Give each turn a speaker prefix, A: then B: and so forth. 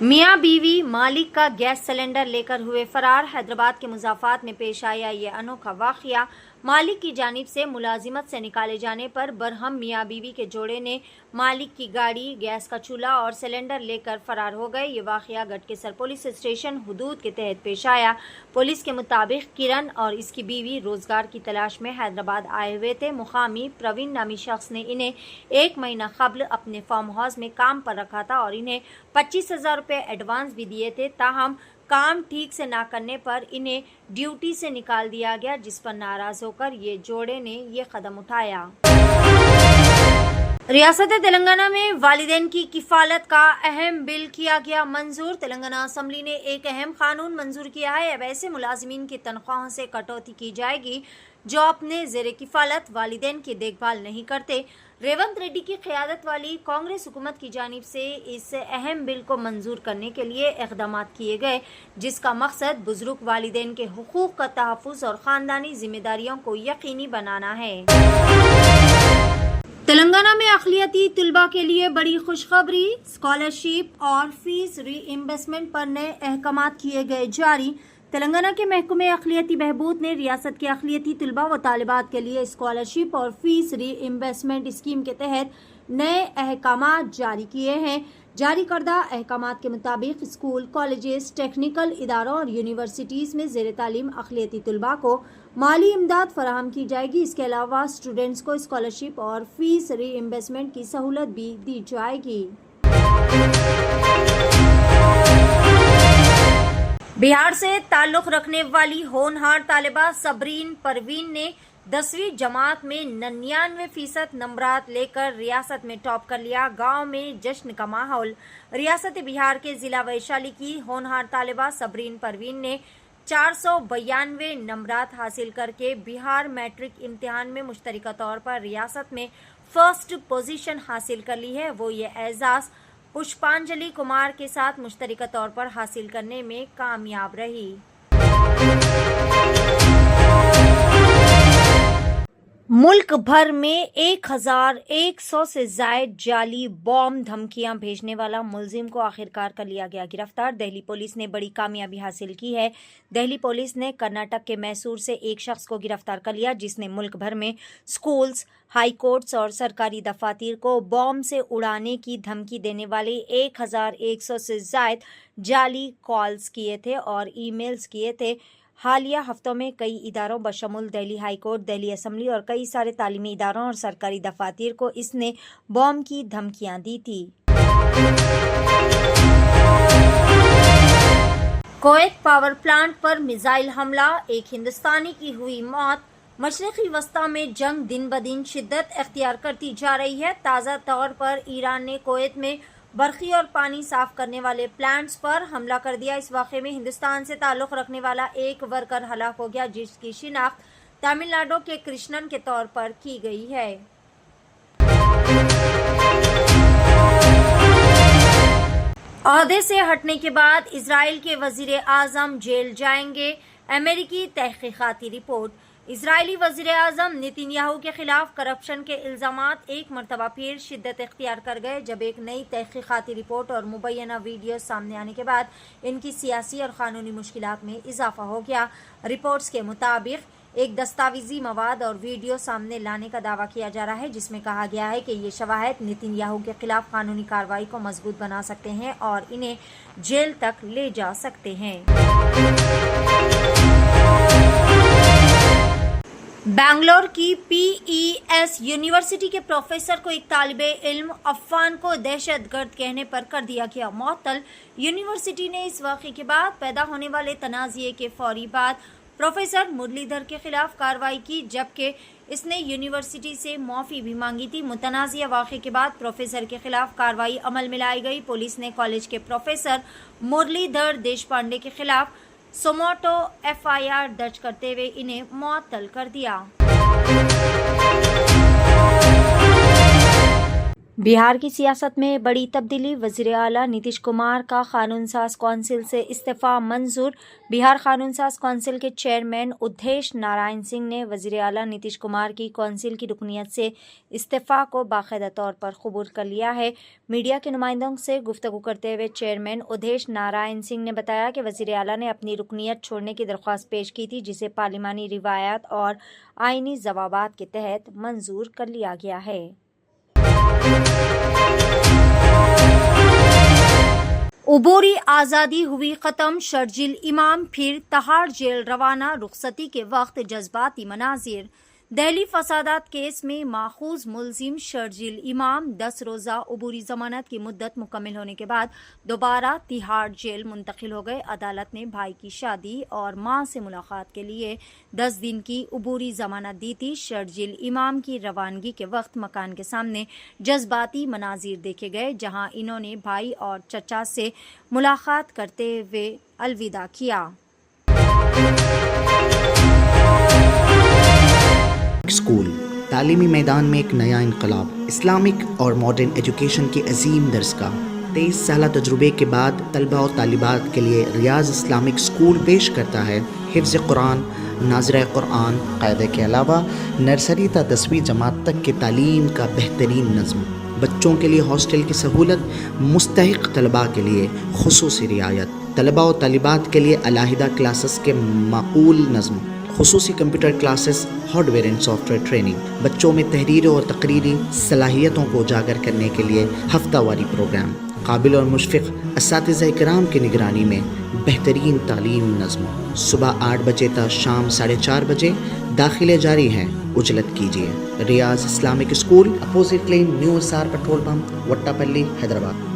A: मियां बीवी मालिक का गैस सिलेंडर लेकर हुए फरार। हैदराबाद के मुज़ाफ़ात में पेश आया ये अनोखा वाक़या। मालिक की जानिब से मुलाजिमत से निकाले जाने पर बरहम मियां बीवी के जोड़े ने मालिक की गाड़ी, गैस का चूल्हा और सिलेंडर लेकर फरार हो गए। ये वाक़या गटकेसर पुलिस स्टेशन हुदूद के तहत पेश आया। पुलिस के मुताबिक किरण और इसकी बीवी रोजगार की तलाश में हैदराबाद आए हुए थे। मुकामी प्रवीण नामी शख्स ने इन्हें 1 महीना कबल अपने फार्म हाउस में काम पर रखा था और इन्हें 25,000 रुपये एडवांस भी दिए थे। ताहम काम ठीक से ना करने पर इन्हें ड्यूटी से निकाल दिया गया, जिस पर नाराज होकर ये जोड़े ने ये कदम उठाया। रियासत तेलंगाना में वालिदैन की किफालत का अहम बिल किया गया मंजूर। तेलंगाना असम्बली ने एक अहम कानून मंजूर किया है। अब ऐसे मुलाजिमीन की तनख्वाहों से कटौती की जाएगी जो अपने ज़ेरे किफालत वालिदैन की देखभाल नहीं करते। रेवंत रेड्डी की क़यादत वाली कांग्रेस हुकूमत की जानिब से इस अहम बिल को मंजूर करने के लिए इक़दाम किए गए, जिसका मकसद बुजुर्ग वालिदैन के हुकूक़ का तहफ़्फ़ुज़ और ख़ानदानी जिम्मेदारियों को यकीनी बनाना है। तेलंगाना में अक़लियती तलबा के लिए बड़ी खुशखबरी। स्कॉलरशिप और फीस रीइंबर्समेंट पर नए अहकामात किए गए जारी। तेलंगाना के महकमे अक़लियती बहबूद ने रियासत के अक़लियती तलबा व तालिबात के लिए स्कॉलरशिप और फीस रीइंबर्समेंट स्कीम के तहत नए अहकामात जारी किए हैं। जारी करदा अहकामात के मुताबिक स्कूल, कॉलेजेस, टेक्निकल इदारों और यूनिवर्सिटीज़ में ज़ेर तालीम अक़लियती तलबा को माली इमदाद फराहम की जाएगी। इसके अलावा स्टूडेंट्स को स्कॉलरशिप और फीस रीइंबर्समेंट की सहूलत भी दी जाएगी। बिहार से ताल्लुक़ रखने वाली होनहार तालिबा सबरीन परवीन ने 10वीं जमात में 99% नंबरात लेकर रियासत में टॉप कर लिया। गांव में जश्न का माहौल। रियासत बिहार के जिला वैशाली की होनहार तालिबा सबरीन परवीन ने 492 नंबरात हासिल करके बिहार मैट्रिक इम्तिहान में मुश्तरका तौर पर रियासत में फर्स्ट पोजीशन हासिल कर ली है। वो ये एजाज़ पुष्पांजलि कुमार के साथ मुश्तरका तौर पर हासिल करने में कामयाब रही। मुल्क भर में 1100 से जायद जाली बॉम्ब धमकियां भेजने वाला मुलजिम को आखिरकार कर लिया गया गिरफ्तार। दिल्ली पुलिस ने बड़ी कामयाबी हासिल की है। दिल्ली पुलिस ने कर्नाटक के मैसूर से एक शख्स को गिरफ्तार कर लिया, जिसने मुल्क भर में स्कूल्स, हाई कोर्ट्स और सरकारी दफातर को बॉम्ब से उड़ाने की धमकी देने वाले 1100 से जायद जाली कॉल्स किए थे और ईमेल्स किए थे। हालिया हफ्तों में कई इदारों बशमुल Delhi high court, Delhi assembly और कई सारे तालीमी इदारों और सरकारी दफातर को इसने बॉम्ब की धमकियां दी थी। कुवैत पावर प्लांट पर मिसाइल हमला, एक हिंदुस्तानी की हुई मौत। मशरिकी वस्ता में जंग दिन ब दिन शिद्दत अख्तियार करती जा रही है। ताज़ा तौर पर ईरान ने कुवैत में बरक़ी और पानी साफ करने वाले प्लांट्स पर हमला कर दिया। इस वाक़े में हिंदुस्तान से ताल्लुक़ रखने वाला एक वर्कर हलाक हो गया, जिसकी शिनाख्त तमिलनाडु के कृष्णन के तौर पर की गई है। ओहदे से हटने के बाद इजराइल के वज़ीर आज़म जेल जाएंगे। अमेरिकी तहक़ीक़ाती रिपोर्ट। इजरायली वज़ीर आज़म नेतन्याहू के खिलाफ करप्शन के इल्ज़ामात एक मरतबा फिर शिद्दत इख्तियार कर गए, जब एक नई तहक़ीक़ाती रिपोर्ट और मुबैना वीडियो सामने आने के बाद इनकी सियासी और क़ानूनी मुश्किलात में इजाफा हो गया। रिपोर्ट्स के मुताबिक एक दस्तावेजी मवाद और वीडियो सामने लाने का दावा किया जा रहा है, जिसमें कहा गया है कि ये शवाहिद नेतन्याहू के खिलाफ कानूनी कार्रवाई को मजबूत बना सकते हैं और इन्हें जेल तक ले जा सकते हैं। बेंगलोर की PES यूनिवर्सिटी के प्रोफेसर को एक तालिबे इल्म अफवान को दहशतगर्द कहने पर कर दिया गया मुअत्तल। यूनिवर्सिटी ने इस वाक़े के बाद पैदा होने वाले तनाज़े के फौरी बाद प्रोफेसर मुरलीधर के खिलाफ कार्रवाई की, जबकि इसने यूनिवर्सिटी से माफ़ी भी मांगी थी। मुतनाज़िया वाक़े के बाद प्रोफेसर के खिलाफ कार्रवाई अमल में लाई गई। पुलिस ने कॉलेज के प्रोफेसर मुरलीधर देशपांडे के खिलाफ सुमोटो FIR दर्ज करते हुए इन्हें मुअत्तल कर दिया। बिहार की सियासत में बड़ी तब्दीली। वज़ीर आला नीतीश कुमार का कानून साज कौंसिल से इस्तीफा मंजूर। बिहार कानून साज कौंसिल के चेयरमैन उद्धेश नारायण सिंह ने वज़ीर आला नीतीश कुमार की कौंसिल की रुकनियत से इस्तीफा को बाकायदा तौर पर कबूल कर लिया है। मीडिया के नुमाइंदों से गुफ्तगू करते हुए चेयरमैन उद्धेश नारायण सिंह ने बताया कि वज़ीर आला ने अपनी रुकनियत छोड़ने की दरख्वास्त पेश की थी, जिसे पार्लिमानी रिवायत और आइनी ज़वाबात के तहत मंजूर कर लिया गया है। उबूरी आज़ादी हुई ख़त्म। शर्जील इमाम फिर तहाड़ जेल रवाना। रुखसती के वक्त जज्बाती मनाजिर। दहली फसादात केस में माखूज मुलजिम शर्जील इमाम 10 रोज़ा उबूरी जमानत की मुद्दत मुकम्मल होने के बाद दोबारा तिहाड़ जेल मुंतकिल हो गए। अदालत ने भाई की शादी और मां से मुलाकात के लिए 10 दिन की उबूरी जमानत दी थी। शर्जील इमाम की रवानगी के वक्त मकान के सामने जज्बाती मनाजिर देखे गए, जहां इन्होंने भाई और चचा से मुलाकात करते हुए अलविदा किया।
B: स्कूल तालीमी मैदान में एक नया इनकलाब। इस्लामिक और मॉडर्न एजुकेशन की अजीम दर्स का 23 साल तजुर्बे के बाद तलबा और तालिबात के लिए रियाज इस्लामिक स्कूल पेश करता है हिफ्ज़ कुरान, नाज़िरा कुरान कायदे के अलावा नर्सरी ta 10वीं जमात तक की तालीम का बेहतरीन नज़्म। बच्चों के लिए हॉस्टल की सहूलत, मुस्तहिक़ तलबा के लिए खुसूसी रियायत, तलबा और तालिबात के लिए अलहदा क्लासेस के माकूल नज़्म, खुसूसी computer classes, hardware and software training, बच्चों में तहरीरी और तकरीरी सलाहियतों को उजागर करने के लिए हफ्तावारी प्रोग्राम, काबिल और मुशफ़िक़ असातिज़ा इकराम की निगरानी में बेहतरीन तालीम नज़्म। सुबह 8 बजे तक शाम 4:30 बजे दाखिले जारी हैं, उजलत कीजिए। Riyaz Islamic school, opposite lane, new SR petrol pump, Vattapalli, Hyderabad.